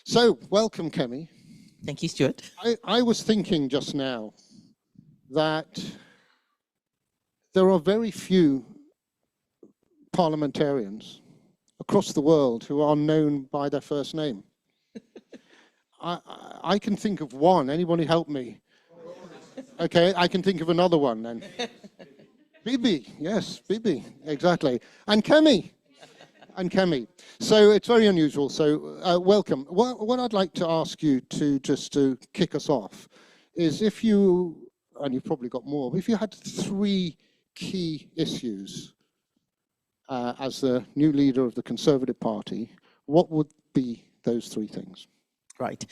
So, welcome, Kemi. Thank you, Stuart. I was thinking just now that there are very few parliamentarians across the world who are known by their first name. I can think of one. Anybody help me? Okay, I can think of another one then. Bibi, yes, Bibi, exactly. And Kemi. So it's very unusual. So welcome. What I'd like to ask you to kick us off is if you, and you've probably got more, but if you had three key issues as the new leader of the Conservative Party, what would be those three things? Right.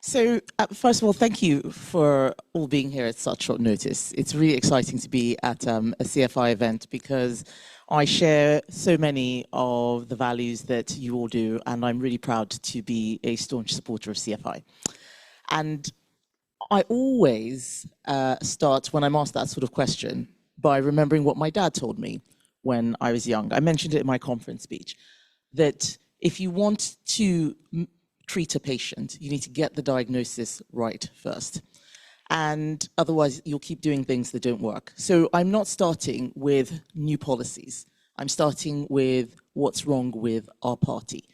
So first of all, thank you for all being here at such short notice. It's really exciting to be at a CFI event because I share so many of the values that you all do, and I'm really proud to be a staunch supporter of CFI. And I always start, when I'm asked that sort of question, by remembering what my dad told me when I was young. I mentioned it in my conference speech, that if you want to treat a patient, you need to get the diagnosis right first. And otherwise, you'll keep doing things that don't work. So I'm not starting with new policies. I'm starting with what's wrong with our party.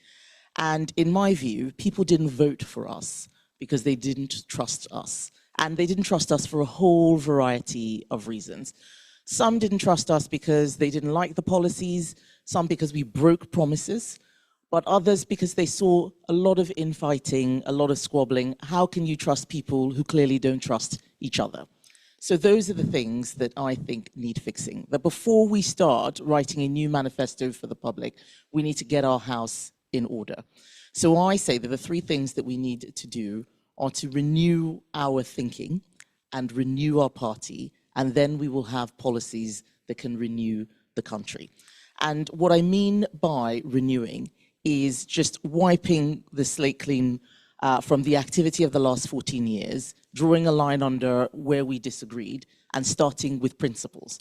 And in my view, people didn't vote for us because they didn't trust us. And they didn't trust us for a whole variety of reasons. Some didn't trust us because they didn't like the policies, some because we broke promises, but others because they saw a lot of infighting, a lot of squabbling. How can you trust people who clearly don't trust each other? So those are the things that I think need fixing. That before we start writing a new manifesto for the public, we need to get our house in order. So I say that the three things that we need to do are to renew our thinking and renew our party, and then we will have policies that can renew the country. And what I mean by renewing is just wiping the slate clean from the activity of the last 14 years, drawing a line under where we disagreed, and starting with principles.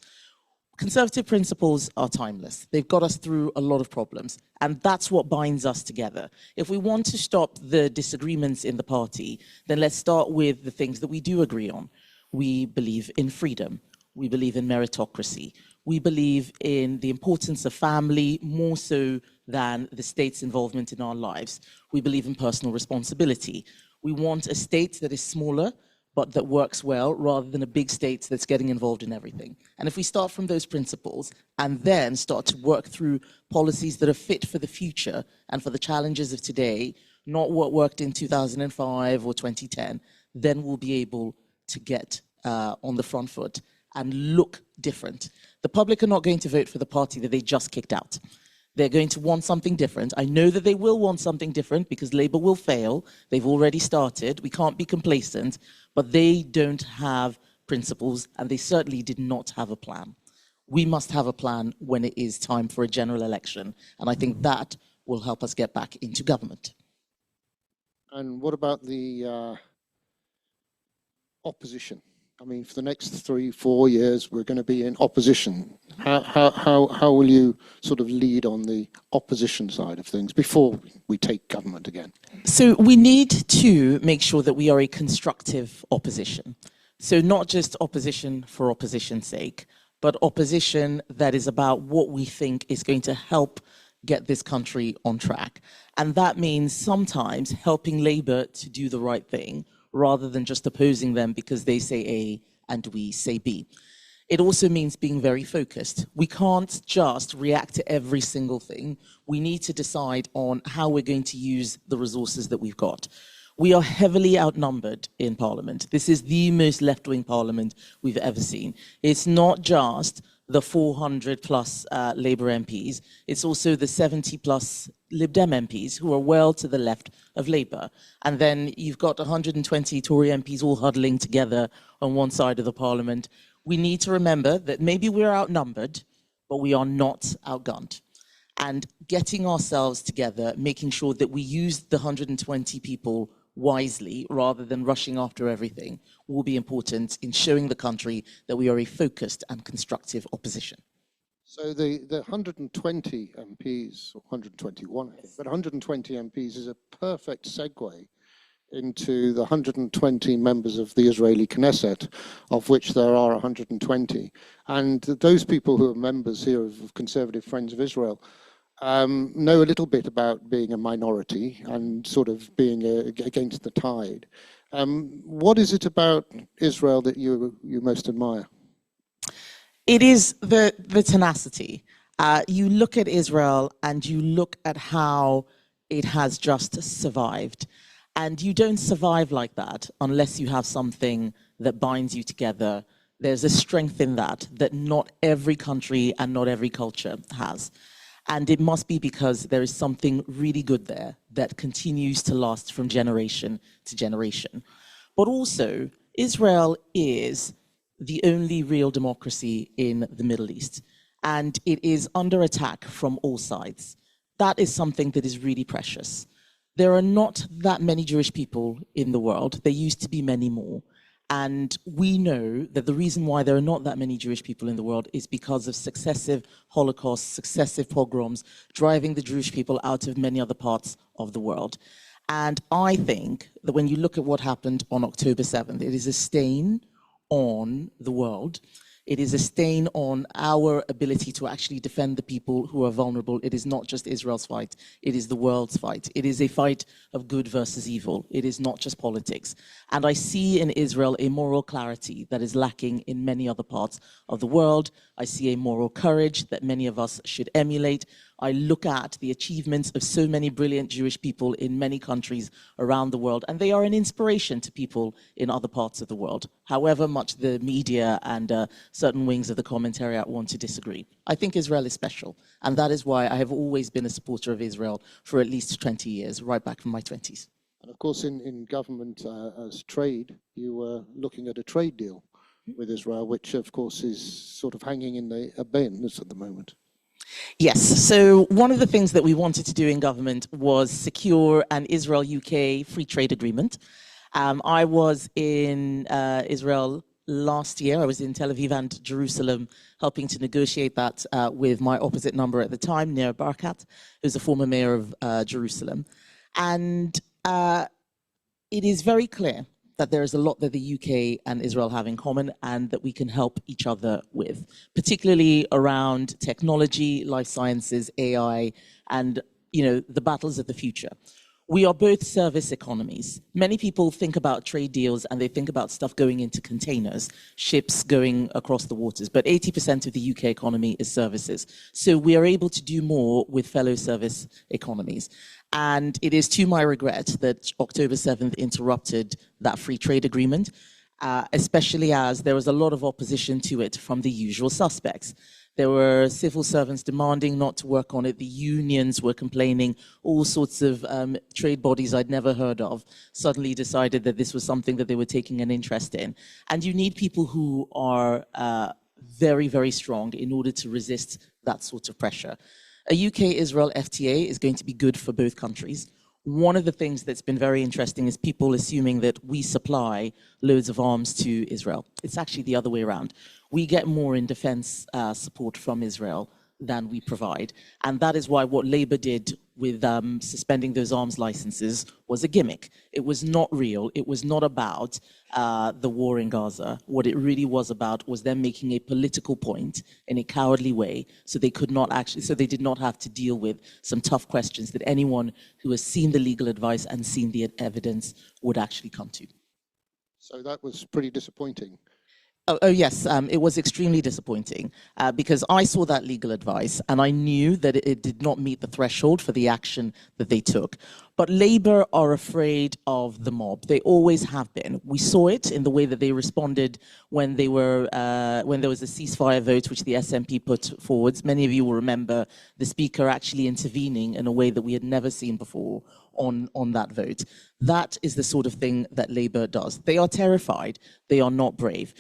Conservative principles are timeless. They've got us through a lot of problems, and that's what binds us together. If we want to stop the disagreements in the party, then let's start with the things that we do agree on. We believe in freedom. We believe in meritocracy. We believe in the importance of family more so than the state's involvement in our lives. We believe in personal responsibility. We want a state that is smaller, but that works well, rather than a big state that's getting involved in everything. And if we start from those principles and then start to work through policies that are fit for the future and for the challenges of today, not what worked in 2005 or 2010, then we'll be able to get on the front foot and look different. The public are not going to vote for the party that they just kicked out. They're going to want something different. I know that they will want something different because Labour will fail. They've already started. We can't be complacent, but they don't have principles, and they certainly did not have a plan. We must have a plan when it is time for a general election, and I think that will help us get back into government. And what about the opposition? I mean, for the next 3-4 years, we're going to be in opposition. How will you sort of lead on the opposition side of things before we take government again? So we need to make sure that we are a constructive opposition. So not just opposition for opposition's sake, but opposition that is about what we think is going to help get this country on track. And that means sometimes helping Labour to do the right thing, rather than just opposing them because they say A and we say B. It also means being very focused. We can't just react to every single thing. We need to decide on how we're going to use the resources that we've got. We are heavily outnumbered in Parliament. This is the most left-wing Parliament we've ever seen. It's not just the 400 plus Labour MPs, it's also the 70 plus Lib Dem MPs who are well to the left of Labour. And then you've got 120 Tory MPs all huddling together on one side of the Parliament. We need to remember that maybe we're outnumbered, but we are not outgunned. And getting ourselves together, making sure that we use the 120 people wisely rather than rushing after everything will be important in showing the country that we are a focused and constructive opposition. So the 120 MPs, or 121, I think, but 120 MPs is a perfect segue into the 120 members of the Israeli Knesset, of which there are 120. And those people who are members here of Conservative Friends of Israel know a little bit about being a minority and sort of being against the tide. What is it about Israel that you most admire? It is the tenacity. You look at Israel and you look at how it has just survived. And you don't survive like that unless you have something that binds you together. There's a strength in that not every country and not every culture has. And it must be because there is something really good there that continues to last from generation to generation. But also, Israel is the only real democracy in the Middle East. And it is under attack from all sides. That is something that is really precious. There are not that many Jewish people in the world. There used to be many more. And we know that the reason why there are not that many Jewish people in the world is because of successive Holocausts, successive pogroms, driving the Jewish people out of many other parts of the world. And I think that when you look at what happened on October 7th, it is a stain on the world. It is a stain on our ability to actually defend the people who are vulnerable. It is not just Israel's fight. It is the world's fight. It is a fight of good versus evil. It is not just politics. And I see in Israel a moral clarity that is lacking in many other parts of the world. I see a moral courage that many of us should emulate. I look at the achievements of so many brilliant Jewish people in many countries around the world, and they are an inspiration to people in other parts of the world, however much the media and certain wings of the commentariat want to disagree. I think Israel is special, and that is why I have always been a supporter of Israel for at least 20 years, right back from my 20s. And of course, in government as trade, you were looking at a trade deal with Israel, which of course is sort of hanging in the abeyance at the moment. Yes, so one of the things that we wanted to do in government was secure an Israel-UK free trade agreement. I was in Israel last year. I was in Tel Aviv and Jerusalem helping to negotiate that with my opposite number at the time, Nir Barkat, who's a former mayor of Jerusalem. And it is very clear that there is a lot that the UK and Israel have in common and that we can help each other with, particularly around technology, life sciences, AI, and the battles of the future. We are both service economies. Many people think about trade deals and they think about stuff going into containers, ships going across the waters, but 80% of the UK economy is services. So we are able to do more with fellow service economies. And it is to my regret that October 7th interrupted that free trade agreement, especially as there was a lot of opposition to it from the usual suspects. There were civil servants demanding not to work on it. The unions were complaining. All sorts of trade bodies I'd never heard of suddenly decided that this was something that they were taking an interest in. And you need people who are very, very strong in order to resist that sort of pressure. A UK-Israel FTA is going to be good for both countries. One of the things that's been very interesting is people assuming that we supply loads of arms to Israel. It's actually the other way around. We get more in defense support from Israel than we provide. And that is why what Labour did with suspending those arms licenses was a gimmick. It was not real. It was not about the war in Gaza. What it really was about was them making a political point in a cowardly way, so they did not have to deal with some tough questions that anyone who has seen the legal advice and seen the evidence would actually come to. So that was pretty disappointing. Oh yes, it was extremely disappointing because I saw that legal advice and I knew that it did not meet the threshold for the action that they took. But Labour are afraid of the mob. They always have been. We saw it in the way that they responded when there was a ceasefire vote, which the SNP put forwards. Many of you will remember the Speaker actually intervening in a way that we had never seen before on that vote. That is the sort of thing that Labour does. They are terrified. They are not brave.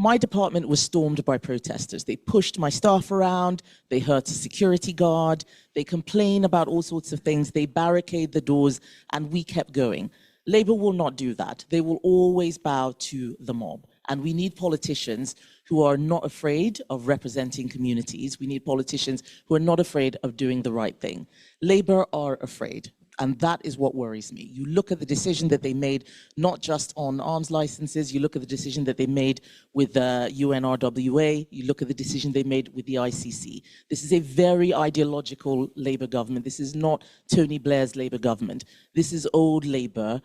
My department was stormed by protesters. They pushed my staff around, they hurt a security guard, they complain about all sorts of things, they barricade the doors, and we kept going. Labour will not do that. They will always bow to the mob. And we need politicians who are not afraid of representing communities. We need politicians who are not afraid of doing the right thing. Labour are afraid. And that is what worries me. You look at the decision that they made, not just on arms licenses, you look at the decision that they made with the UNRWA, you look at the decision they made with the ICC. This is a very ideological Labour government. This is not Tony Blair's Labour government. This is old Labour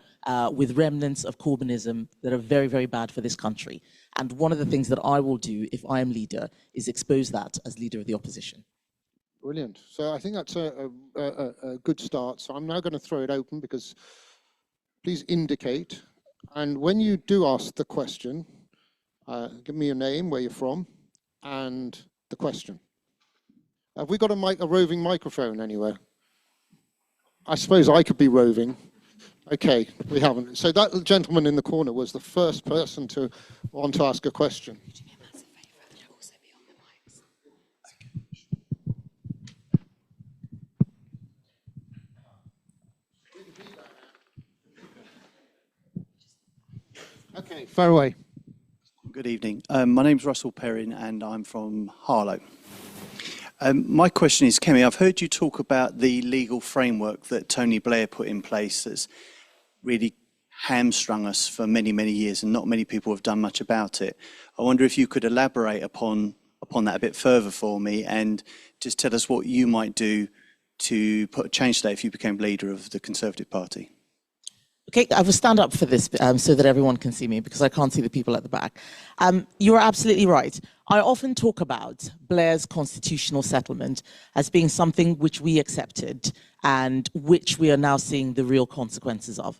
with remnants of Corbynism that are very, very bad for this country. And one of the things that I will do if I am leader is expose that as leader of the opposition. Brilliant. So I think that's a good start. So I'm now going to throw it open, because please indicate. And when you do ask the question, give me your name, where you're from, and the question. Have we got a roving microphone anywhere? I suppose I could be roving. Okay, we haven't. So that gentleman in the corner was the first person to want to ask a question. Okay, far away. Good evening. My name's Russell Perrin and I'm from Harlow. My question is, Kemi, I've heard you talk about the legal framework that Tony Blair put in place that's really hamstrung us for many, many years, and not many people have done much about it. I wonder if you could elaborate upon that a bit further for me, and just tell us what you might do to change that if you became leader of the Conservative Party. Okay, I will stand up for this so that everyone can see me, because I can't see the people at the back. You are absolutely right. I often talk about Blair's constitutional settlement as being something which we accepted and which we are now seeing the real consequences of.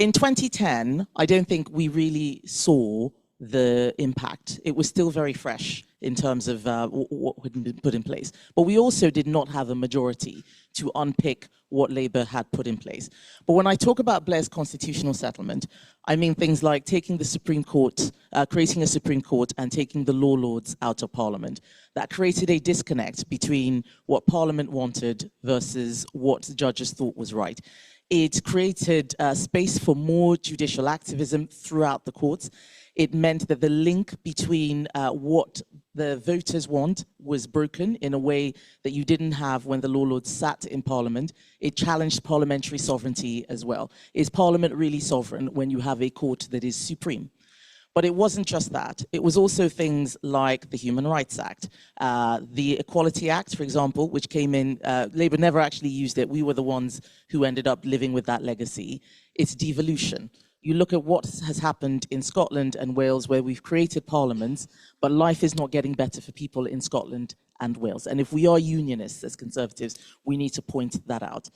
In 2010, I don't think we really saw the impact. It was still very fresh in terms of what had been put in place. But we also did not have a majority to unpick what Labour had put in place. But when I talk about Blair's constitutional settlement, I mean things like taking the Supreme Court, creating a Supreme Court and taking the law lords out of Parliament. That created a disconnect between what Parliament wanted versus what the judges thought was right. It created space for more judicial activism throughout the courts. It meant that the link between what the voters want was broken in a way that you didn't have when the law lords sat in Parliament. It challenged parliamentary sovereignty as well. Is Parliament really sovereign when you have a court that is supreme? But it wasn't just that. It was also things like the Human Rights Act, the Equality Act, for example, which came in, Labour never actually used it. We were the ones who ended up living with that legacy. It's devolution. You look at what has happened in Scotland and Wales, where we've created parliaments, but life is not getting better for people in Scotland and Wales. And if we are unionists as Conservatives, we need to point that out.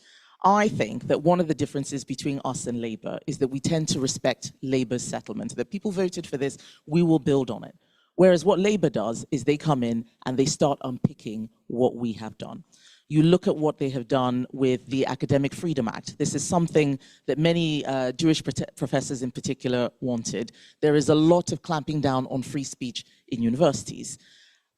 I think that one of the differences between us and Labour is that we tend to respect Labour's settlement, that people voted for this, we will build on it. Whereas what Labour does is they come in and they start unpicking what we have done. You look at what they have done with the Academic Freedom Act. This is something that many Jewish professors in particular wanted. There is a lot of clamping down on free speech in universities.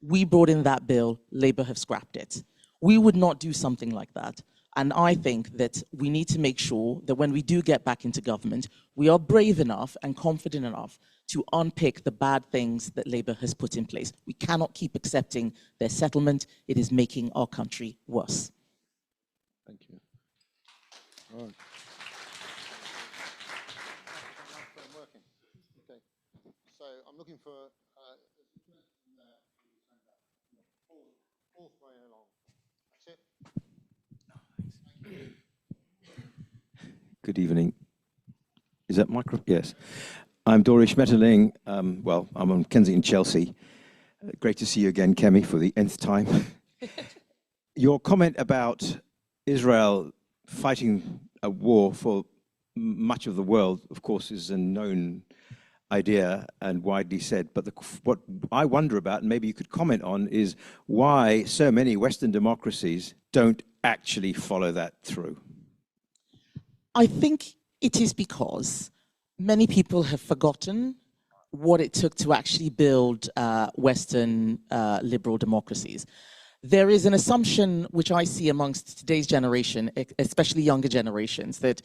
We brought in that bill, Labour have scrapped it. We would not do something like that. And I think that we need to make sure that when we do get back into government, we are brave enough and confident enough to unpick the bad things that Labour has put in place. We cannot keep accepting their settlement. It is making our country worse. Thank you. All right. Okay. So I'm looking for fourth way along. That's it. Good evening. Is that micro? Yes. I'm Dorish Metterling. Well, I'm on Kensington, Chelsea. Great to see you again, Kemi, for the nth time. Your comment about Israel fighting a war for much of the world, of course, is a known idea and widely said. But what I wonder about, and maybe you could comment on, is why so many Western democracies don't actually follow that through. I think it is because many people have forgotten what it took to actually build Western liberal democracies. There is an assumption which I see amongst today's generation, especially younger generations, that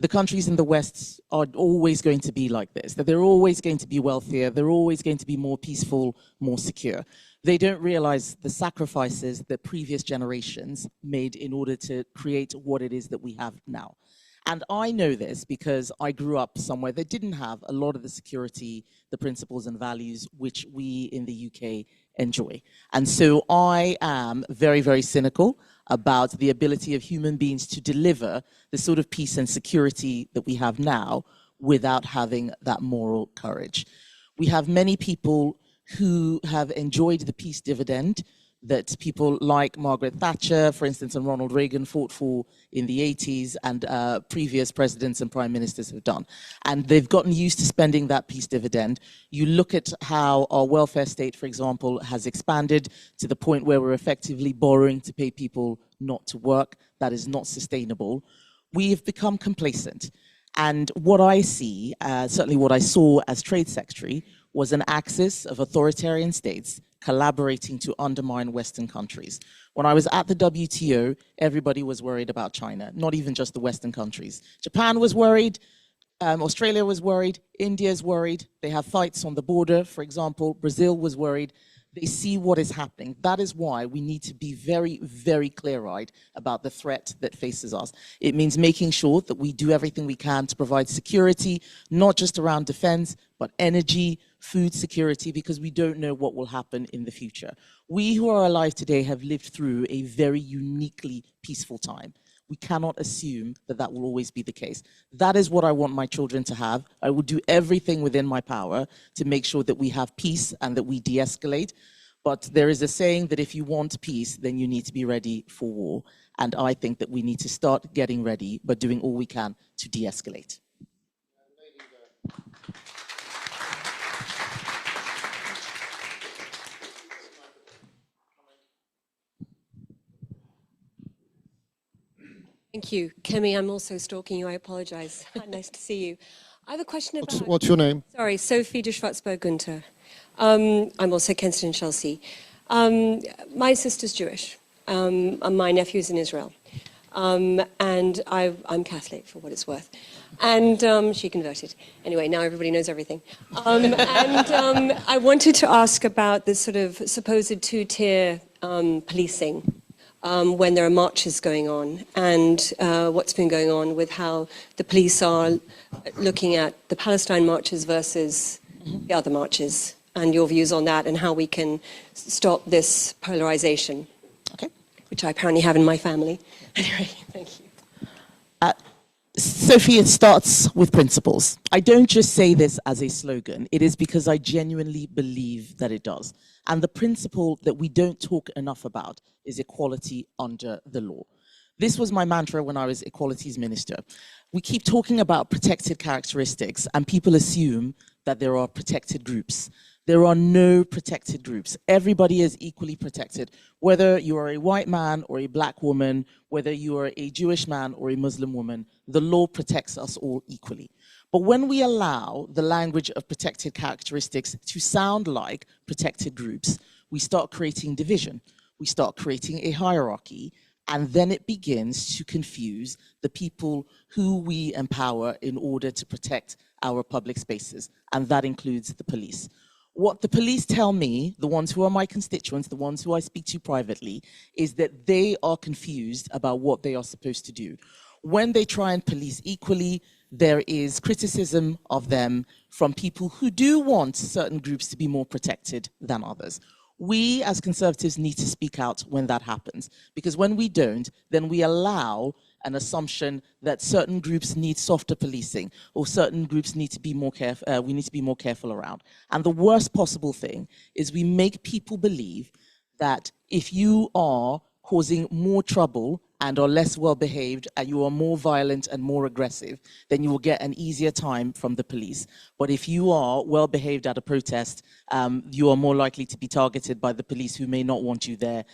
the countries in the West are always going to be like this, that they're always going to be wealthier, they're always going to be more peaceful, more secure. They don't realize the sacrifices that previous generations made in order to create what it is that we have now. And I know this because I grew up somewhere that didn't have a lot of the security, the principles and values which we in the UK enjoy. And so I am very, very cynical about the ability of human beings to deliver the sort of peace and security that we have now without having that moral courage. We have many people who have enjoyed the peace dividend that people like Margaret Thatcher, for instance, and Ronald Reagan fought for in the 80s, and previous presidents and prime ministers have done. And they've gotten used to spending that peace dividend. You look at how our welfare state, for example, has expanded to the point where we're effectively borrowing to pay people not to work. That is not sustainable. We have become complacent. And what I see, certainly what I saw as Trade Secretary, was an axis of authoritarian states collaborating to undermine Western countries. When I was at the WTO, everybody was worried about China, not even just the Western countries. Japan was worried, Australia was worried, India's worried. They have fights on the border, for example. Brazil was worried. They see what is happening. That is why we need to be very, very clear-eyed about the threat that faces us. It means making sure that we do everything we can to provide security, not just around defense, but energy, food security, because we don't know what will happen in the future. We who are alive today have lived through a very uniquely peaceful time. We cannot assume that that will always be the case. That is what I want my children to have. I will do everything within my power to make sure that we have peace and that we de-escalate. But there is a saying that if you want peace, then you need to be ready for war. And I think that we need to start getting ready, but doing all we can to de-escalate. Thank you. Kemi, I'm also stalking you. I apologize. Nice to see you. I have a question about... What's your name? Sorry, Sophie de Schwarzberg-Gunther. I'm also Kensington, Chelsea. My sister's Jewish. My nephew's in Israel. And I'm Catholic, for what it's worth. And she converted. Anyway, now everybody knows everything. I wanted to ask about this sort of supposed two-tier policing when there are marches going on, and what's been going on with how the police are looking at the Palestine marches versus the other marches, and your views on that, and how we can stop this polarization, Okay. which I apparently have in my family. Anyway, thank you. Sophie, it starts with principles. I don't just say this as a slogan. It is because I genuinely believe that it does. And the principle that we don't talk enough about is equality under the law. This was my mantra when I was Equalities Minister. We keep talking about protected characteristics, and people assume that there are protected groups. There are no protected groups. Everybody is equally protected, whether you are a white man or a black woman, whether you are a Jewish man or a Muslim woman, the law protects us all equally. But when we allow the language of protected characteristics to sound like protected groups, we start creating division. We start creating a hierarchy, and then it begins to confuse the people who we empower in order to protect our public spaces, and that includes the police. What the police tell me, the ones who are my constituents, the ones who I speak to privately, is that they are confused about what they are supposed to do. When they try and police equally, there is criticism of them from people who do want certain groups to be more protected than others. We as Conservatives need to speak out when that happens, because when we don't, then we allow an assumption that certain groups need softer policing, or certain groups need to be more careful. We need to be more careful around. And the worst possible thing is we make people believe that if you are causing more trouble and are less well behaved, and you are more violent and more aggressive, then you will get an easier time from the police. But if you are well behaved at a protest, you are more likely to be targeted by the police, who may not want you there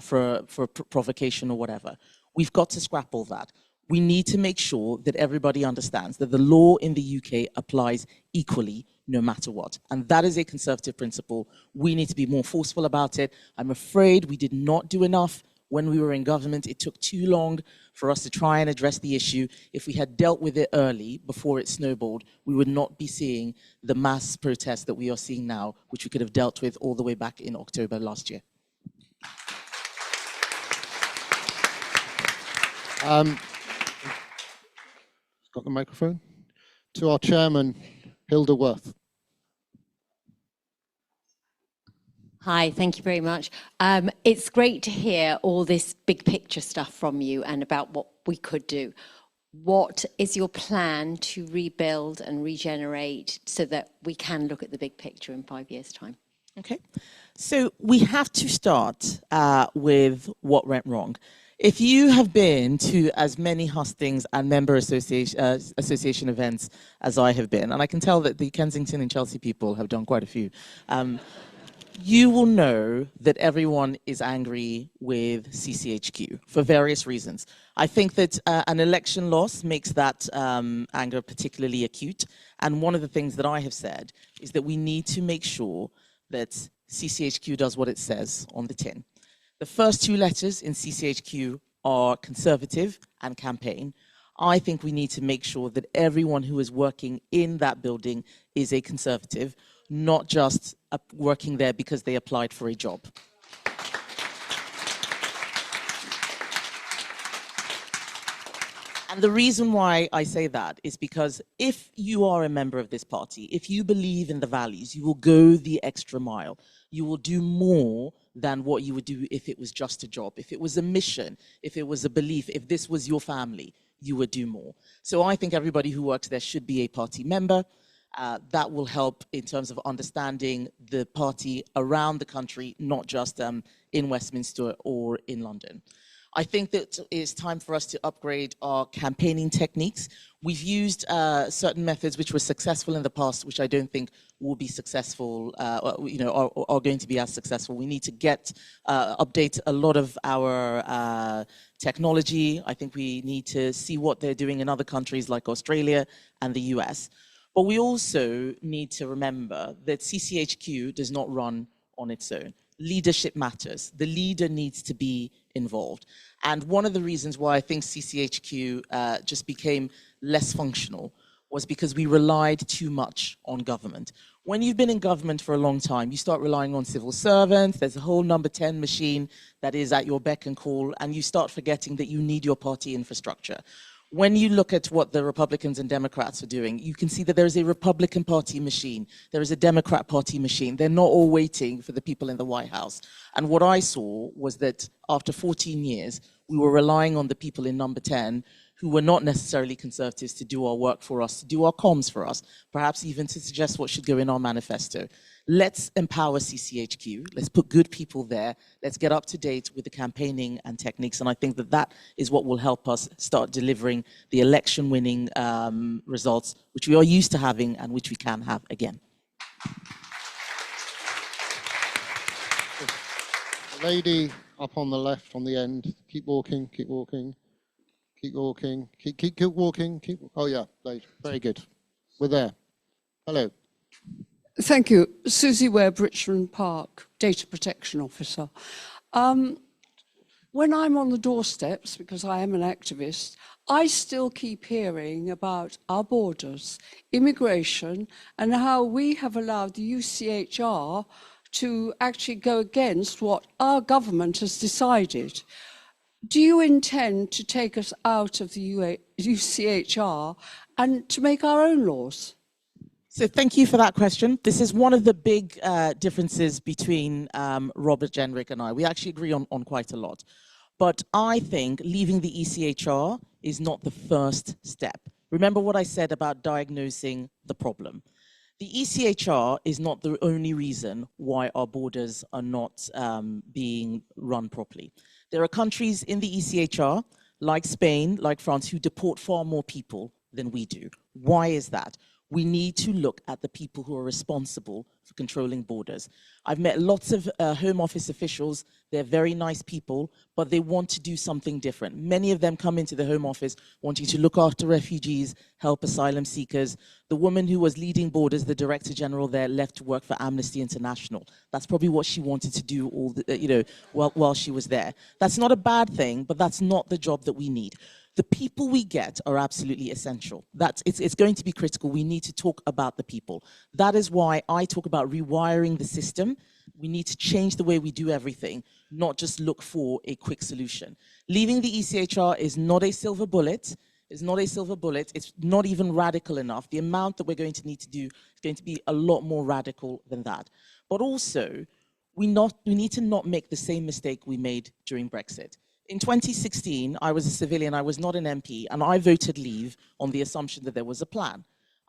for provocation or whatever. We've got to scrap all that. We need to make sure that everybody understands that the law in the UK applies equally, no matter what. And that is a Conservative principle. We need to be more forceful about it. I'm afraid we did not do enough when we were in government, it took too long for us to try and address the issue. If we had dealt with it early, before it snowballed, we would not be seeing the mass protests that we are seeing now, which we could have dealt with all the way back in October last year. Got the microphone? To our chairman, Hilda Worth. Hi, thank you very much. It's great to hear all this big picture stuff from you and about what we could do. What is your plan to rebuild and regenerate so that we can look at the big picture in 5 years' time? Okay, so we have to start with what went wrong. If you have been to as many hustings and member association events as I have been, and I can tell that the Kensington and Chelsea people have done quite a few, you will know that everyone is angry with CCHQ for various reasons. I think that an election loss makes that anger particularly acute. And one of the things that I have said is that we need to make sure that CCHQ does what it says on the tin. The first two letters in CCHQ are conservative and campaign. I think we need to make sure that everyone who is working in that building is a conservative, not just working there because they applied for a job. And the reason why I say that is because if you are a member of this party, if you believe in the values, you will go the extra mile. You will do more than what you would do if it was just a job. If it was a mission, if it was a belief, if this was your family, you would do more. So I think everybody who works there should be a party member. That will help in terms of understanding the party around the country, not just in Westminster or in London. I think that it's time for us to upgrade our campaigning techniques. We've used certain methods which were successful in the past, which I don't think will be successful, are going to be as successful. We need to update a lot of our technology. I think we need to see what they're doing in other countries like Australia and the US. But we also need to remember that CCHQ does not run on its own. Leadership matters. The leader needs to be involved. And one of the reasons why I think CCHQ just became less functional was because we relied too much on government. When you've been in government for a long time, you start relying on civil servants. There's a whole number 10 machine that is at your beck and call, and you start forgetting that you need your party infrastructure. When you look at what the Republicans and Democrats are doing, you can see that there is a Republican Party machine. There is a Democrat Party machine. They're not all waiting for the people in the White House. And what I saw was that after 14 years, we were relying on the people in number 10 who were not necessarily conservatives to do our work for us, to do our comms for us, perhaps even to suggest what should go in our manifesto. Let's empower CCHQ. Let's put good people there. Let's get up to date with the campaigning and techniques. And I think that that is what will help us start delivering the election-winning results, which we are used to having and which we can have again. The lady up on the left, on the end. Keep walking, keep walking. Keep walking, keep walking, oh yeah, very good. We're there. Hello. Thank you. Susie Webb, Richmond Park, Data Protection Officer. When I'm on the doorsteps, because I am an activist, I still keep hearing about our borders, immigration, and how we have allowed the UCHR to actually go against what our government has decided. Do you intend to take us out of the UCHR and to make our own laws? So thank you for that question. This is one of the big differences between Robert Jenrick and I. We actually agree on quite a lot. But I think leaving the ECHR is not the first step. Remember what I said about diagnosing the problem. The ECHR is not the only reason why our borders are not being run properly. There are countries in the ECHR, like Spain, like France, who deport far more people than we do. Why is that? We need to look at the people who are responsible for controlling borders. I've met lots of Home Office officials. They're very nice people, but they want to do something different. Many of them come into the Home Office wanting to look after refugees, help asylum seekers. The woman who was leading borders, the Director General there, left to work for Amnesty International. That's probably what she wanted to do while she was there. That's not a bad thing, but that's not the job that we need. The people we get are absolutely essential. It's going to be critical. We need to talk about the people. That is why I talk about rewiring the system. We need to change the way we do everything, not just look for a quick solution. Leaving the ECHR is not a silver bullet. It's not a silver bullet. It's not even radical enough. The amount that we're going to need to do is going to be a lot more radical than that. But also, we need to not make the same mistake we made during Brexit. In 2016, I was a civilian, I was not an MP, and I voted leave on the assumption that there was a plan.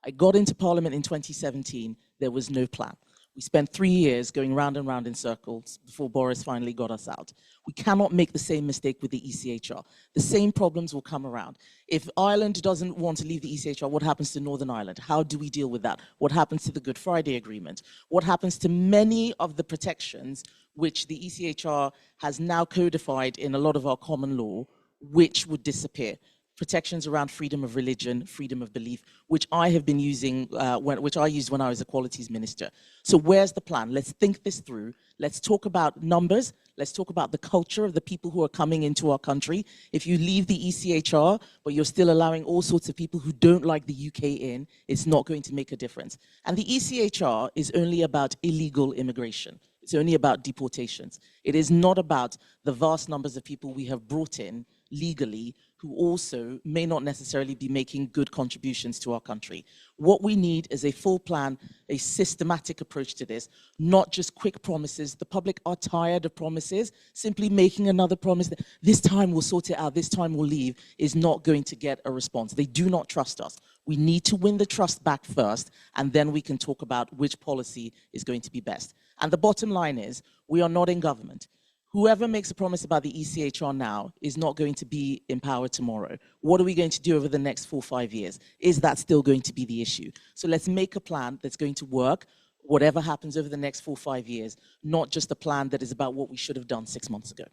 I got into Parliament in 2017, there was no plan. We spent 3 years going round and round in circles before Boris finally got us out. We cannot make the same mistake with the ECHR. The same problems will come around. If Ireland doesn't want to leave the ECHR, what happens to Northern Ireland? How do we deal with that? What happens to the Good Friday Agreement? What happens to many of the protections which the ECHR has now codified in a lot of our common law, which would disappear? Protections around freedom of religion, freedom of belief, which I have been using, which I used when I was Equalities Minister. So where's the plan? Let's think this through. Let's talk about numbers. Let's talk about the culture of the people who are coming into our country. If you leave the ECHR, but you're still allowing all sorts of people who don't like the UK in, it's not going to make a difference. And the ECHR is only about illegal immigration. It's only about deportations. It is not about the vast numbers of people we have brought in legally who also may not necessarily be making good contributions to our country. What we need is a full plan, a systematic approach to this, not just quick promises. The public are tired of promises. Simply making another promise that this time we'll sort it out, this time we'll leave, is not going to get a response. They do not trust us. We need to win the trust back first, and then we can talk about which policy is going to be best. And the bottom line is, we are not in government. Whoever makes a promise about the ECHR now is not going to be in power tomorrow. What are we going to do over the next 4 or 5 years? Is that still going to be the issue? So let's make a plan that's going to work, whatever happens over the next 4 or 5 years, not just a plan that is about what we should have done 6 months ago.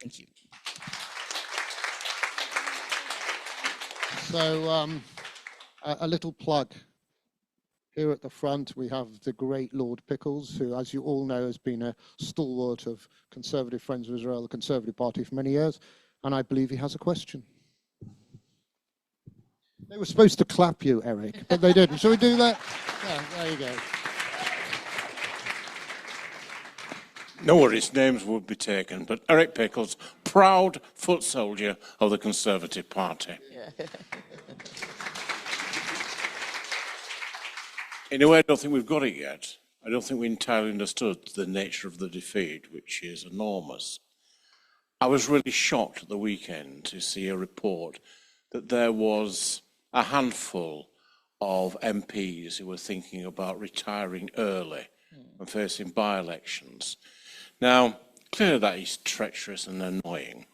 Thank you. So a little plug. Here at the front, we have the great Lord Pickles, who, as you all know, has been a stalwart of Conservative Friends of Israel, the Conservative Party, for many years, and I believe he has a question. They were supposed to clap you, Eric, but they didn't. Shall we do that? Yeah, there you go. No worries, names would be taken, but Eric Pickles, proud foot soldier of the Conservative Party. Yeah. In a way, I don't think we've got it yet. I don't think we entirely understood the nature of the defeat, which is enormous. I was really shocked at the weekend to see a report that there was a handful of MPs who were thinking about retiring early and facing by-elections. Now, clearly that is treacherous and annoying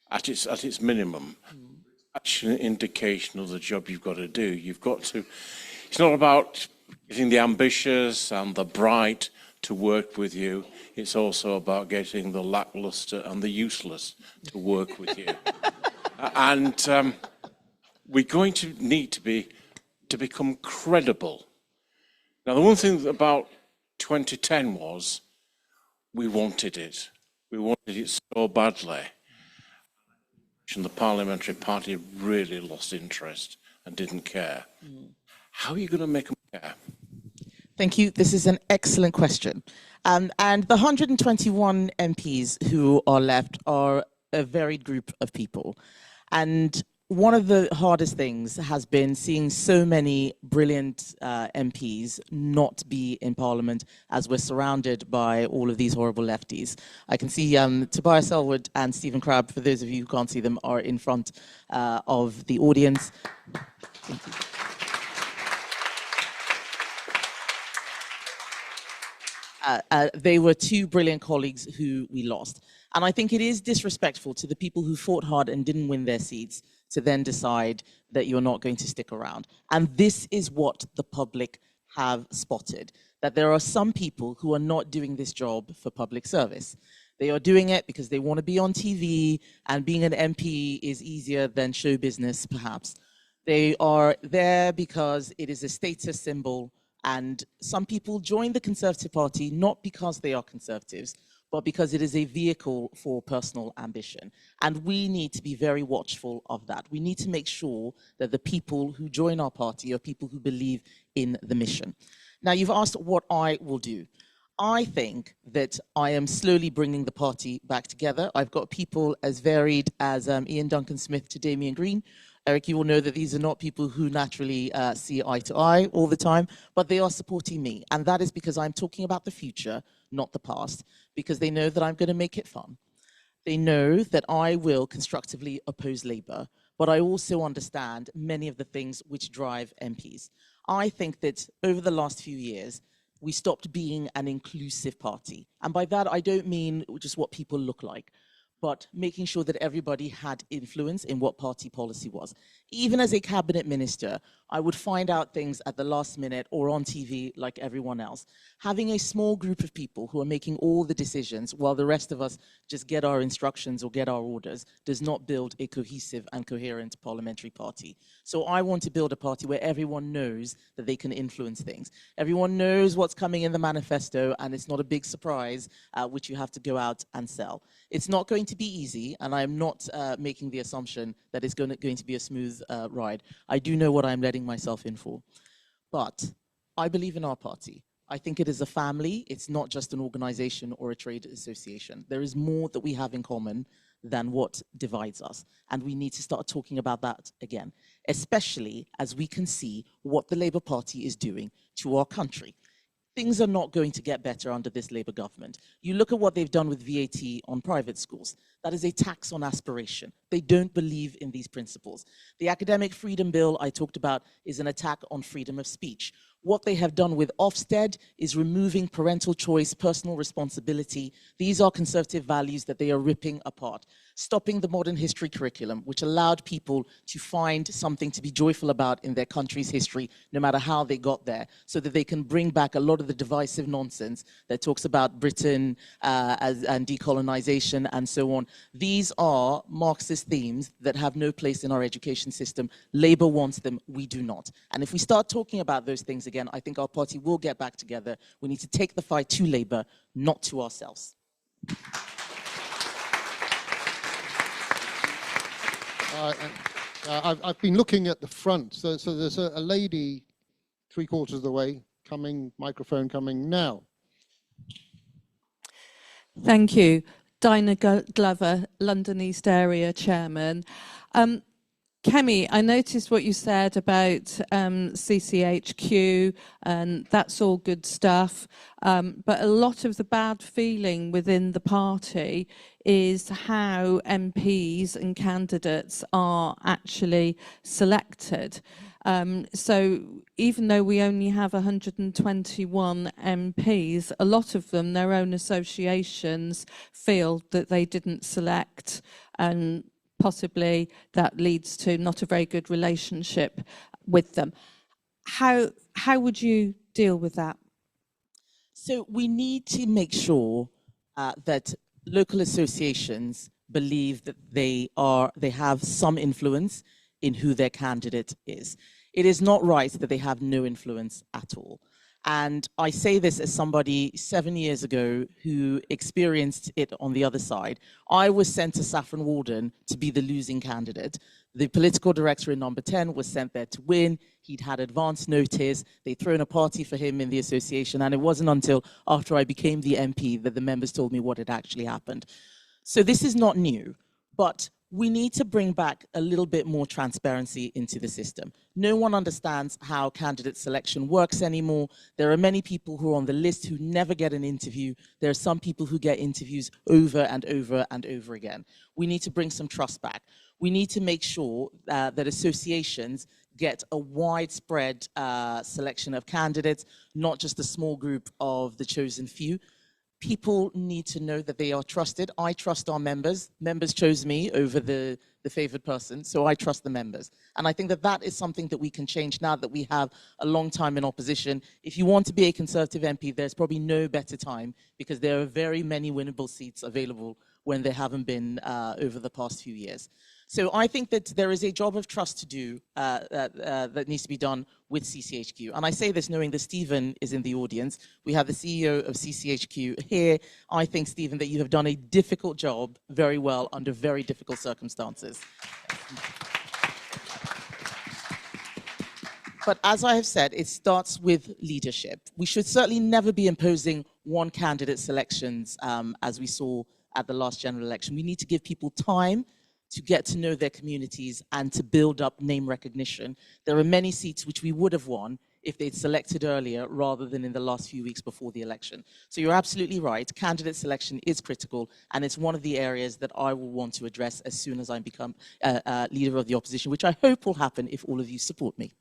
at its minimum. Actually, an indication of the job you've got to do. You've got to. It's not about getting the ambitious and the bright to work with you. It's also about getting the lackluster and the useless to work with you. And we're going to need to become credible. Now, the one thing about 2010 was we wanted it. We wanted it so badly. And the Parliamentary Party really lost interest and didn't care. How are you going to make them care? Thank you. This is an excellent question. And the 121 MPs who are left are a varied group of people. And one of the hardest things has been seeing so many brilliant MPs not be in Parliament as we're surrounded by all of these horrible lefties. I can see Tobias Elwood and Stephen Crabb, for those of you who can't see them, are in front of the audience. Thank you. They were two brilliant colleagues who we lost. And I think it is disrespectful to the people who fought hard and didn't win their seats to then decide that you're not going to stick around. And this is what the public have spotted, that there are some people who are not doing this job for public service. They are doing it because they want to be on TV, and being an MP is easier than show business, perhaps. They are there because it is a status symbol, and some people join the Conservative Party not because they are Conservatives, but because it is a vehicle for personal ambition. And we need to be very watchful of that. We need to make sure that the people who join our party are people who believe in the mission. Now, you've asked what I will do. I think that I am slowly bringing the party back together. I've got people as varied as Ian Duncan Smith to Damian Green. Eric, you will know that these are not people who naturally see eye to eye all the time, but they are supporting me. And that is because I'm talking about the future, not the past, because they know that I'm going to make it fun. They know that I will constructively oppose Labour, but I also understand many of the things which drive MPs. I think that over the last few years, we stopped being an inclusive party. And by that, I don't mean just what people look like, but making sure that everybody had influence in what party policy was. Even as a cabinet minister, I would find out things at the last minute or on TV like everyone else. Having a small group of people who are making all the decisions while the rest of us just get our instructions or get our orders does not build a cohesive and coherent parliamentary party. So I want to build a party where everyone knows that they can influence things. Everyone knows what's coming in the manifesto, and it's not a big surprise which you have to go out and sell. It's not going to be easy, and I'm not making the assumption that it's going to be a smooth ride. I do know what I'm letting myself in for. But I believe in our party. I think it is a family. It's not just an organization or a trade association. There is more that we have in common than what divides us. And we need to start talking about that again, especially as we can see what the Labour Party is doing to our country. Things are not going to get better under this Labour government. You look at what they've done with VAT on private schools. That is a tax on aspiration. They don't believe in these principles. The academic freedom bill I talked about is an attack on freedom of speech. What they have done with Ofsted is removing parental choice, personal responsibility. These are conservative values that they are ripping apart. Stopping the modern history curriculum, which allowed people to find something to be joyful about in their country's history, no matter how they got there, so that they can bring back a lot of the divisive nonsense that talks about Britain and decolonization and so on. These are Marxist themes that have no place in our education system. Labour wants them, we do not. And if we start talking about those things again, I think our party will get back together. We need to take the fight to Labour, not to ourselves. I've been looking at the front. So there's a lady 3/4 of the way coming, microphone coming now. Thank you. Dinah Glover, London East Area Chairman. Kemi, I noticed what you said about CCHQ, and that's all good stuff. But a lot of the bad feeling within the party is how MPs and candidates are actually selected. So even though we only have 121 MPs, a lot of them, their own associations, feel that they didn't select, and possibly that leads to not a very good relationship with them. How would you deal with that? So we need to make sure that local associations believe that they have some influence in who their candidate is. It is not right that they have no influence at all. And I say this as somebody 7 years ago who experienced it on the other side. I was sent to Saffron Walden to be the losing candidate. The political director in number 10 was sent there to win. He'd had advance notice. They'd thrown a party for him in the association. And it wasn't until after I became the MP that the members told me what had actually happened. So this is not new, but we need to bring back a little bit more transparency into the system. No one understands how candidate selection works anymore. There are many people who are on the list who never get an interview. There are some people who get interviews over and over and over again. We need to bring some trust back. We need to make sure that associations get a widespread selection of candidates, not just a small group of the chosen few. people need to know that they are trusted. I trust our members. Members chose me over the favored person, so I trust the members. And I think that that is something that we can change now that we have a long time in opposition. If you want to be a Conservative MP, there's probably no better time, because there are very many winnable seats available when there haven't been over the past few years. So I think that there is a job of trust to do that needs to be done with CCHQ. And I say this knowing that Stephen is in the audience. We have the CEO of CCHQ here. I think, Stephen, that you have done a difficult job very well under very difficult circumstances. But as I have said, it starts with leadership. We should certainly never be imposing one candidate selections as we saw at the last general election. We need to give people time to get to know their communities and to build up name recognition. There are many seats which we would have won if they'd selected earlier rather than in the last few weeks before the election. So you're absolutely right. Candidate selection is critical, and it's one of the areas that I will want to address as soon as I become leader of the opposition, which I hope will happen if all of you support me.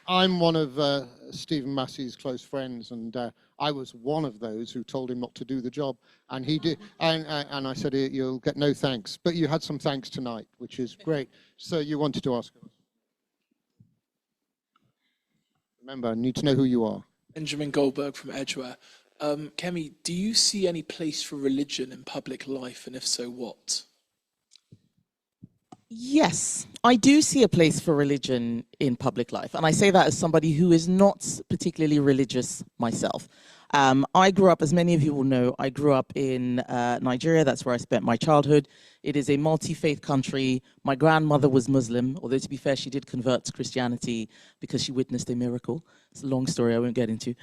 I'm one of Stephen Massey's close friends, and I was one of those who told him not to do the job, and he did. And I said, "You'll get no thanks," but you had some thanks tonight, which is great. So you wanted to ask us. Remember, I need to know who you are. Benjamin Goldberg from Edgware. Kemi, do you see any place for religion in public life, and if so, what? Yes, I do see a place for religion in public life. And I say that as somebody who is not particularly religious myself. I grew up, as many of you will know, I grew up in Nigeria. That's where I spent my childhood. It is a multi-faith country. My grandmother was Muslim, although to be fair, she did convert to Christianity because she witnessed a miracle. It's a long story I won't get into.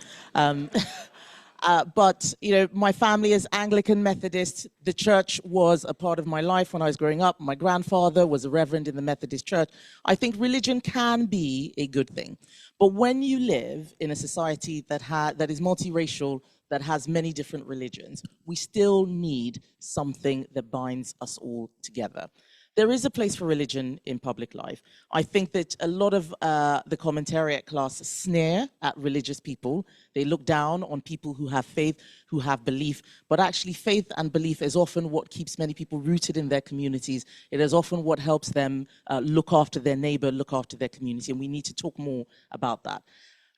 But, you know, my family is Anglican Methodist. The church was a part of my life when I was growing up. My grandfather was a reverend in the Methodist church. I think religion can be a good thing. But when you live in a society that is multiracial, that has many different religions, we still need something that binds us all together. There is a place for religion in public life. I think that a lot of the commentariat class sneer at religious people. They look down on people who have faith, who have belief. But actually, faith and belief is often what keeps many people rooted in their communities. It is often what helps them look after their neighbor, look after their community. And we need to talk more about that.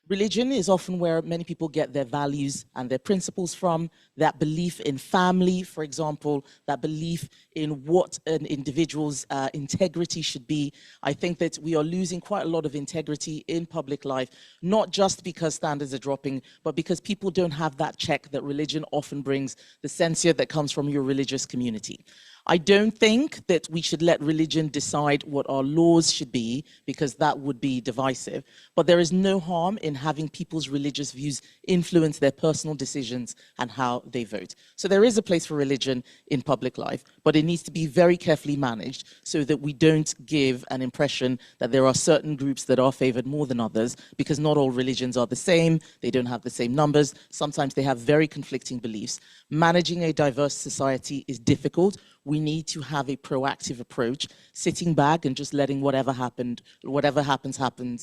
Religion is often where many people get their values and their principles from. That belief in family, for example, that belief in what an individual's integrity should be. I think that we are losing quite a lot of integrity in public life, not just because standards are dropping, but because people don't have that check that religion often brings, the censure that comes from your religious community. I don't think that we should let religion decide what our laws should be, because that would be divisive. But there is no harm in having people's religious views influence their personal decisions and how they vote. So there is a place for religion in public life, but it needs to be very carefully managed so that we don't give an impression that there are certain groups that are favored more than others, because not all religions are the same. They don't have the same numbers. Sometimes they have very conflicting beliefs. Managing a diverse society is difficult. We need to have a proactive approach. Sitting back and just letting whatever happens,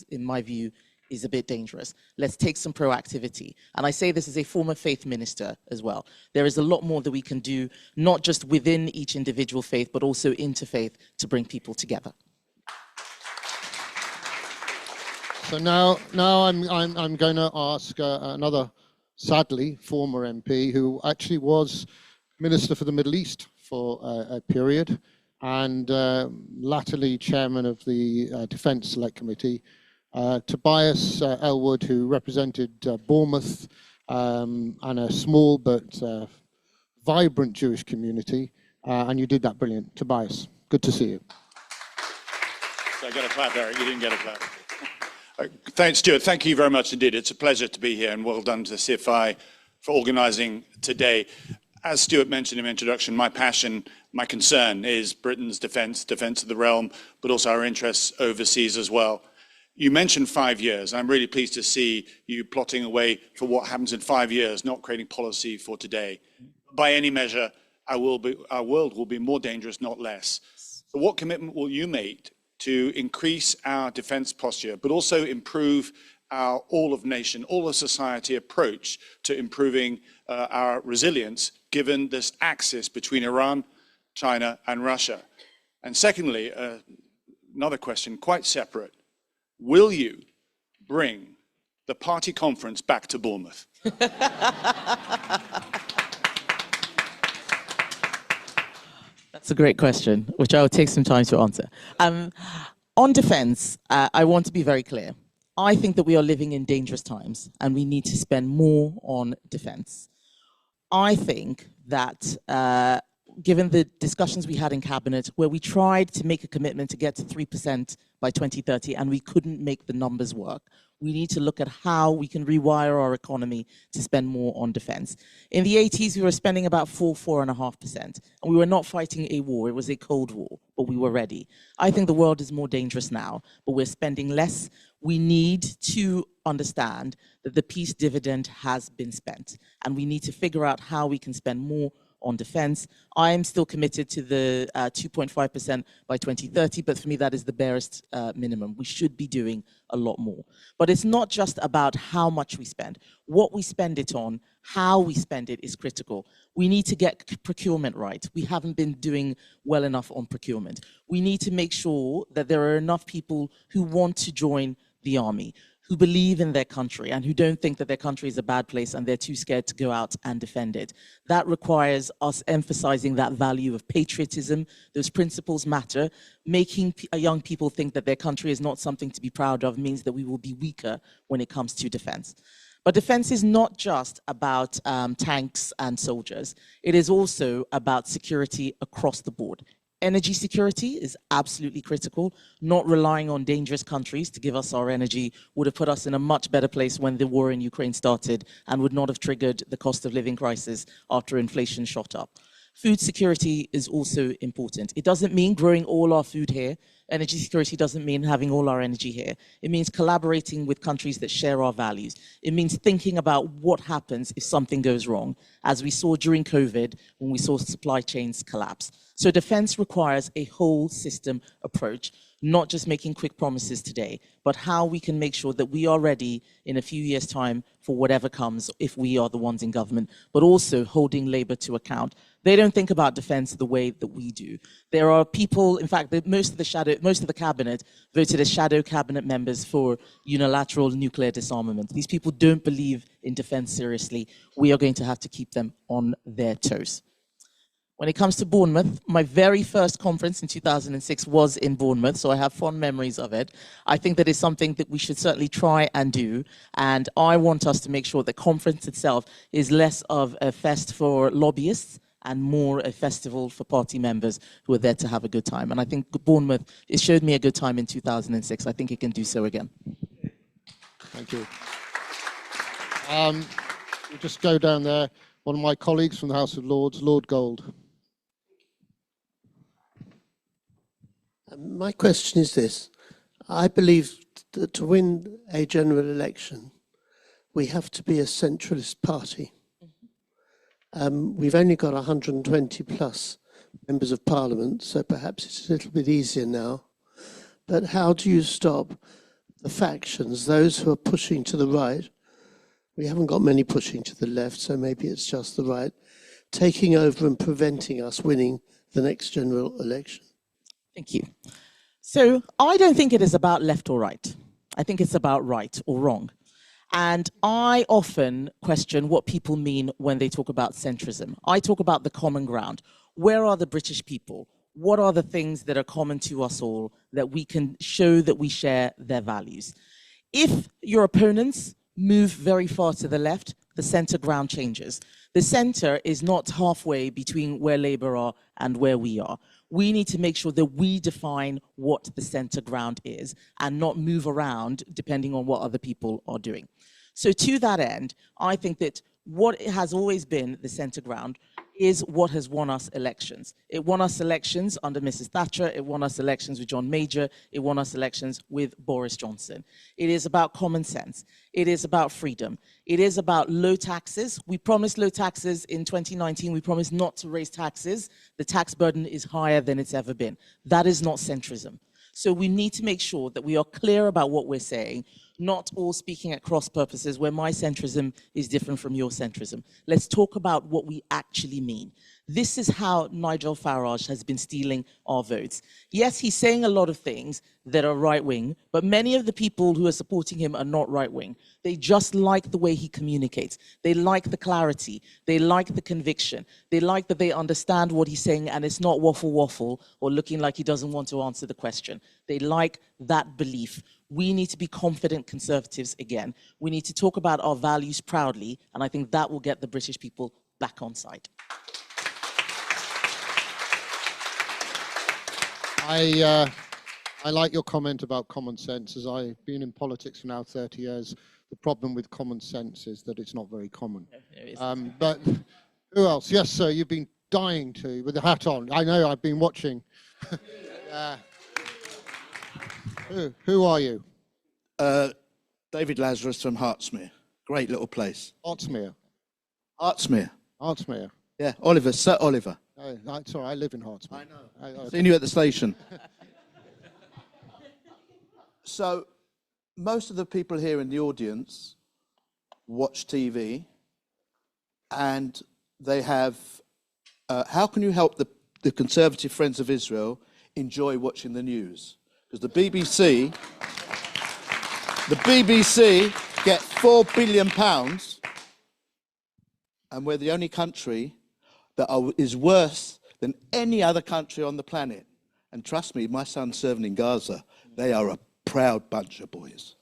in my view, is a bit dangerous. Let's take some proactivity. And I say this as a former faith minister as well. There is a lot more that we can do, not just within each individual faith, but also interfaith, to bring people together. So now I'm going to ask another, sadly, former MP who actually was Minister for the Middle East for a period, and latterly chairman of the Defence Select Committee, Tobias Elwood, who represented Bournemouth and a small but vibrant Jewish community, and you did that brilliant. Tobias, good to see you. So I got a clap, Eric. You didn't get a clap. Thanks, Stuart. Thank you very much indeed. It's a pleasure to be here, and well done to CFI for organising today. As Stuart mentioned in my introduction, my passion, my concern is Britain's defence of the realm, but also our interests overseas as well. You mentioned 5 years. I'm really pleased to see you plotting away for what happens in 5 years, not creating policy for today. By any measure, our world will be more dangerous, not less. So what commitment will you make to increase our defence posture, but also improve our all-of-nation, all-of-society approach to improving our resilience, given this axis between Iran, China, and Russia? And secondly, another question, quite separate. Will you bring the party conference back to Bournemouth? That's a great question, which I will take some time to answer. On defense, I want to be very clear. I think that we are living in dangerous times and we need to spend more on defense. I think that given the discussions we had in Cabinet, where we tried to make a commitment to get to 3% by 2030 and we couldn't make the numbers work, we need to look at how we can rewire our economy to spend more on defense. In the 80s, we were spending about 4.5%. And we were not fighting a war, it was a Cold War, but we were ready. I think the world is more dangerous now, but we're spending less. We need to understand that the peace dividend has been spent, and we need to figure out how we can spend more on defense. I am still committed to the 2.5% by 2030, but for me that is the barest minimum. We should be doing a lot more. But it's not just about how much we spend. What we spend it on, how we spend it is critical. We need to get procurement right. We haven't been doing well enough on procurement. We need to make sure that there are enough people who want to join the army, who believe in their country and who don't think that their country is a bad place and they're too scared to go out and defend it. That requires us emphasizing that value of patriotism. Those principles matter. Making young people think that their country is not something to be proud of means that we will be weaker when it comes to defense. But defense is not just about tanks and soldiers. It is also about security across the board. Energy security is absolutely critical. Not relying on dangerous countries to give us our energy would have put us in a much better place when the war in Ukraine started and would not have triggered the cost of living crisis after inflation shot up. Food security is also important. It doesn't mean growing all our food here. Energy security doesn't mean having all our energy here. It means collaborating with countries that share our values. It means thinking about what happens if something goes wrong, as we saw during COVID when we saw supply chains collapse. So defense requires a whole system approach, not just making quick promises today, but how we can make sure that we are ready in a few years' time for whatever comes if we are the ones in government, but also holding Labour to account. They don't think about defense the way that we do. There are people, in fact, most of the cabinet voted as shadow cabinet members for unilateral nuclear disarmament. These people don't believe in defense seriously. We are going to have to keep them on their toes. When it comes to Bournemouth, my very first conference in 2006 was in Bournemouth, so I have fond memories of it. I think that is something that we should certainly try and do, and I want us to make sure the conference itself is less of a fest for lobbyists and more a festival for party members who are there to have a good time. And I think Bournemouth, it showed me a good time in 2006. I think it can do so again. Thank you. We'll just go down there. One of my colleagues from the House of Lords, Lord Gold. My question is this. I believe that to win a general election, we have to be a centralist party. We've only got 120 plus members of parliament, so perhaps it's a little bit easier now. But how do you stop the factions, those who are pushing to the right? We haven't got many pushing to the left, so maybe it's just the right, taking over and preventing us winning the next general election. Thank you. So I don't think it is about left or right. I think it's about right or wrong. And I often question what people mean when they talk about centrism. I talk about the common ground. Where are the British people? What are the things that are common to us all that we can show that we share their values? If your opponents move very far to the left, the center ground changes. The center is not halfway between where Labour are and where we are. We need to make sure that we define what the center ground is and not move around depending on what other people are doing. So to that end, I think that what has always been the center ground is what has won us elections. It won us elections under Mrs. Thatcher, it won us elections with John Major, it won us elections with Boris Johnson. It is about common sense. It is about freedom. It is about low taxes. We promised low taxes in 2019. We promised not to raise taxes. The tax burden is higher than it's ever been. That is not centrism. So we need to make sure that we are clear about what we're saying, not all speaking at cross purposes where my centrism is different from your centrism. Let's talk about what we actually mean. This is how Nigel Farage has been stealing our votes. Yes, he's saying a lot of things that are right-wing, but many of the people who are supporting him are not right-wing. They just like the way he communicates. They like the clarity. They like the conviction. They like that they understand what he's saying and it's not waffle or looking like he doesn't want to answer the question. They like that belief. We need to be confident conservatives again. We need to talk about our values proudly, and I think that will get the British people back on side. I like your comment about common sense. As I've been in politics for now 30 years, the problem with common sense is that it's not very common. But who else? Yes, sir, you've been dying to, with the hat on. I know, I've been watching. Who are you? David Lazarus from Hartsmere. Great little place. Hartsmere? Hartsmere. Hartsmere? Yeah, Oliver, Sir Oliver. Oh, that's all right, I live in Hartsmere. I know. Okay. Seen you at the station. So, most of the people here in the audience watch TV, and they have, how can you help the conservative Friends of Israel enjoy watching the news? Because the BBC get £4 billion, and we're the only country that is worse than any other country on the planet. And trust me, my son's serving in Gaza. They are a proud bunch of boys.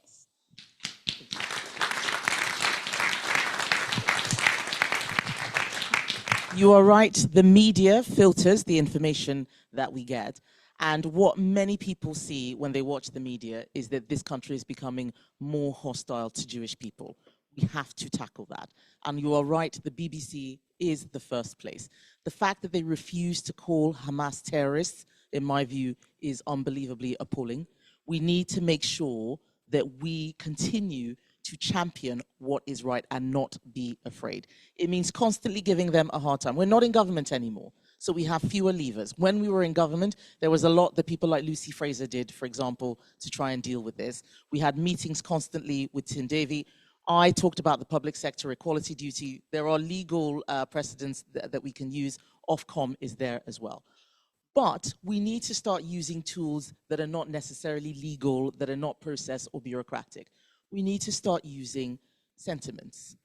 You are right. The media filters the information that we get. And what many people see when they watch the media is that this country is becoming more hostile to Jewish people. We have to tackle that. And you are right, the BBC is the first place. The fact that they refuse to call Hamas terrorists, in my view, is unbelievably appalling. We need to make sure that we continue to champion what is right and not be afraid. It means constantly giving them a hard time. We're not in government anymore, so we have fewer levers. When we were in government, there was a lot that people like Lucy Fraser did, for example, to try and deal with this. We had meetings constantly with Tim Davie. I talked about the public sector equality duty. There are legal precedents that we can use. Ofcom is there as well. But we need to start using tools that are not necessarily legal, that are not process or bureaucratic. We need to start using sentiments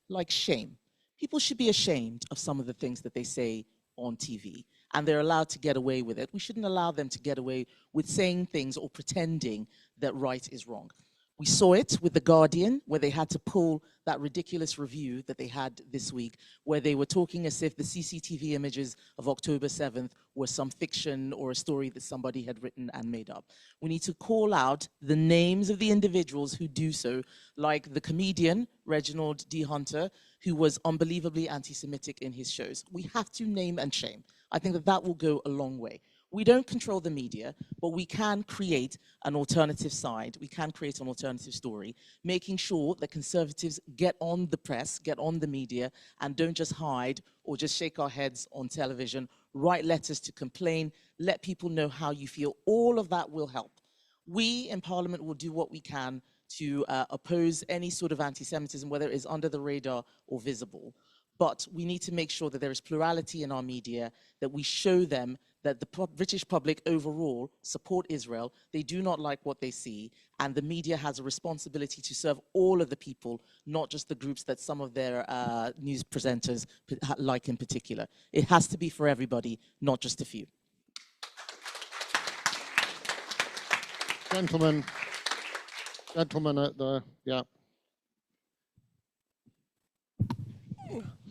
like shame. People should be ashamed of some of the things that they say on TV, and they're allowed to get away with it. We shouldn't allow them to get away with saying things or pretending that right is wrong. We saw it with The Guardian, where they had to pull that ridiculous review that they had this week, where they were talking as if the CCTV images of October 7th were some fiction or a story that somebody had written and made up. We need to call out the names of the individuals who do so, like the comedian, Reginald D. Hunter, who was unbelievably anti-Semitic in his shows. We have to name and shame. I think that that will go a long way. We don't control the media, but we can create an alternative side. We can create an alternative story, making sure that conservatives get on the press, get on the media, and don't just hide or just shake our heads on television, write letters to complain, let people know how you feel. All of that will help. We in Parliament will do what we can to oppose any sort of anti-Semitism, whether it is under the radar or visible. But we need to make sure that there is plurality in our media, that we show them that the British public overall support Israel. They do not like what they see, and the media has a responsibility to serve all of the people, not just the groups that some of their news presenters like in particular. It has to be for everybody, not just a few. Gentlemen at the, yeah.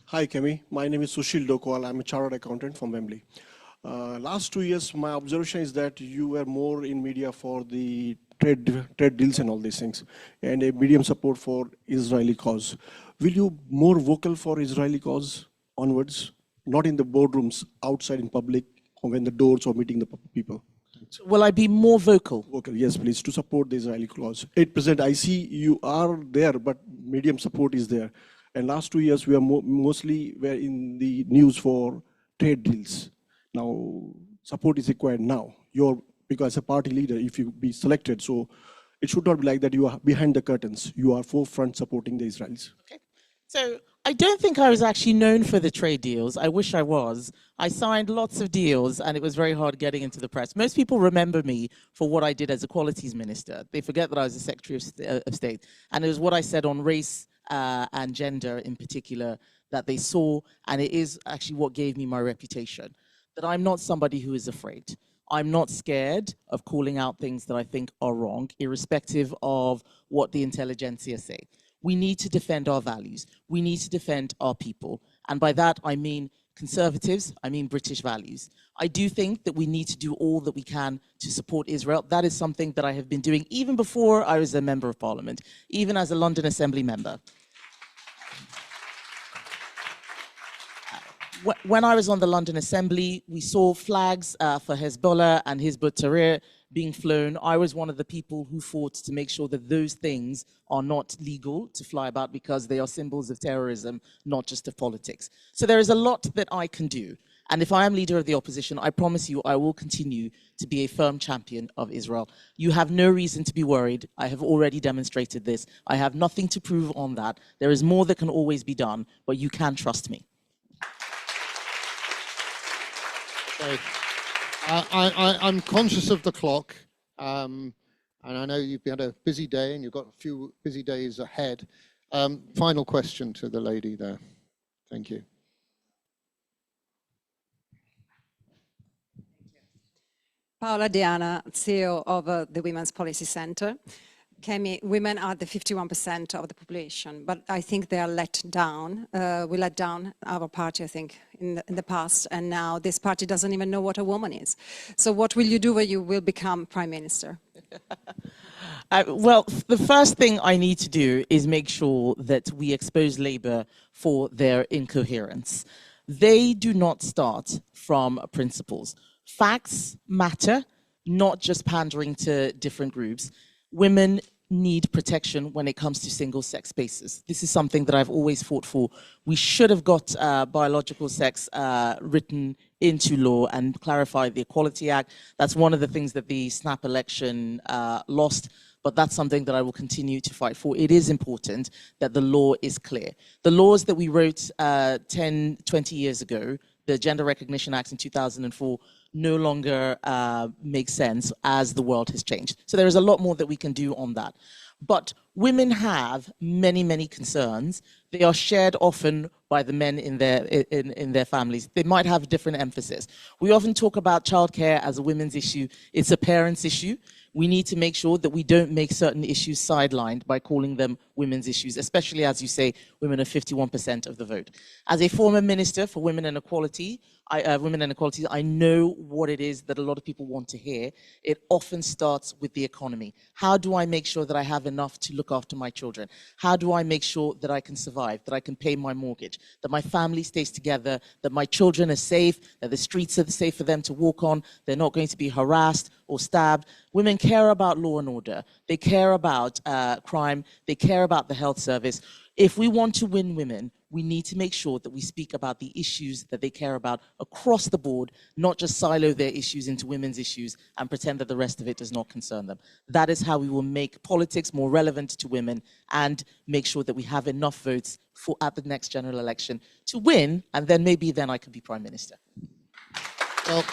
Hi, Kemi. My name is Sushil Dokwal. I'm a chartered accountant from Wembley. Last 2 years, my observation is that you were more in media for the trade deals and all these things, and a medium support for Israeli cause. Will you more vocal for Israeli cause onwards, not in the boardrooms, outside in public, or when the doors or meeting the people? Will I be more vocal? Vocal, yes, please, to support the Israeli cause. At present, I see you are there, but medium support is there. And last 2 years, we are mostly were in the news for trade deals. Now, support is required now. Because as a party leader, if you be selected, so It should not be like that you are behind the curtains. You are forefront supporting the Israelis. Okay. So I don't think I was actually known for the trade deals. I wish I was. I signed lots of deals and it was very hard getting into the press. Most people remember me for what I did as Equalities Minister. They forget that I was the Secretary of State. And it was what I said on race and gender in particular that they saw, and it is actually what gave me my reputation. That I'm not somebody who is afraid. I'm not scared of calling out things that I think are wrong, irrespective of what the intelligentsia say. We need to defend our values. We need to defend our people. And by that, I mean conservatives, I mean British values. I do think that we need to do all that we can to support Israel. That is something that I have been doing even before I was a member of parliament, even as a London Assembly member. When I was on the London Assembly, we saw flags for Hezbollah and Hizb ut-Tahrir being flown. I was one of the people who fought to make sure that those things are not legal to fly about because they are symbols of terrorism, not just of politics. So there is a lot that I can do. And if I am leader of the opposition, I promise you I will continue to be a firm champion of Israel. You have no reason to be worried. I have already demonstrated this. I have nothing to prove on that. There is more that can always be done, but you can trust me. I'm conscious of the clock, and I know you've had a busy day and you've got a few busy days ahead. Final question to the lady there. Thank you. Paola Diana, CEO of the Women's Policy Center. Kemi, women are the 51% of the population, but I think they are let down. We let down our party, I think, in the past, and now this party doesn't even know what a woman is. So what will you do when you will become Prime Minister? Well, the first thing I need to do is make sure that we expose Labour for their incoherence. They do not start from principles. Facts matter, not just pandering to different groups. Women need protection when it comes to single-sex spaces. This is something that I've always fought for. We should have got biological sex written into law and clarified the Equality Act. That's one of the things that the snap election lost, but that's something that I will continue to fight for. It is important that the law is clear. The laws that we wrote 10, 20 years ago, the Gender Recognition Act in 2004, no longer makes sense as the world has changed. So there is a lot more that we can do on that. But women have many, many concerns. They are shared often by the men in their families. They might have different emphasis. We often talk about childcare as a women's issue. It's a parent's issue. We need to make sure that we don't make certain issues sidelined by calling them women's issues, especially, as you say, women are 51% of the vote. As a former minister for women and equality, I know what it is that a lot of people want to hear. It often starts with the economy. How do I make sure that I have enough to look after my children? How do I make sure that I can survive, that I can pay my mortgage, that my family stays together, that my children are safe, that the streets are safe for them to walk on, they're not going to be harassed or stabbed? Women care about law and order. They care about crime. They care about the health service. If we want to win women, we need to make sure that we speak about the issues that they care about across the board, not just silo their issues into women's issues and pretend that the rest of it does not concern them. That is how we will make politics more relevant to women and make sure that we have enough votes for at the next general election to win, and then maybe then I could be Prime Minister. Well,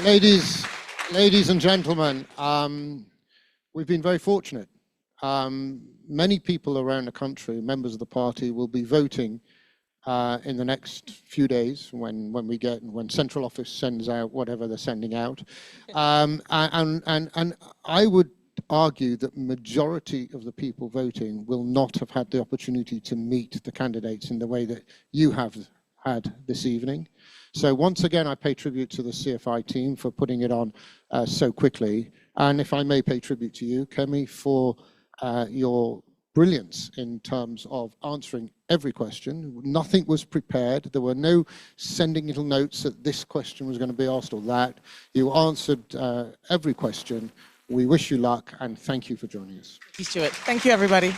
ladies and gentlemen, we've been very fortunate. Many people around the country, members of the party, will be voting in the next few days when central office sends out whatever they're sending out. And I would argue that majority of the people voting will not have had the opportunity to meet the candidates in the way that you have had this evening. So once again, I pay tribute to the CFI team for putting it on so quickly. And if I may pay tribute to you, Kemi, for your brilliance in terms of answering every question. Nothing was prepared. There were no sending little notes that this question was going to be asked or that. You answered every question. We wish you luck and thank you for joining us. Thank you, Stuart. Thank you, everybody.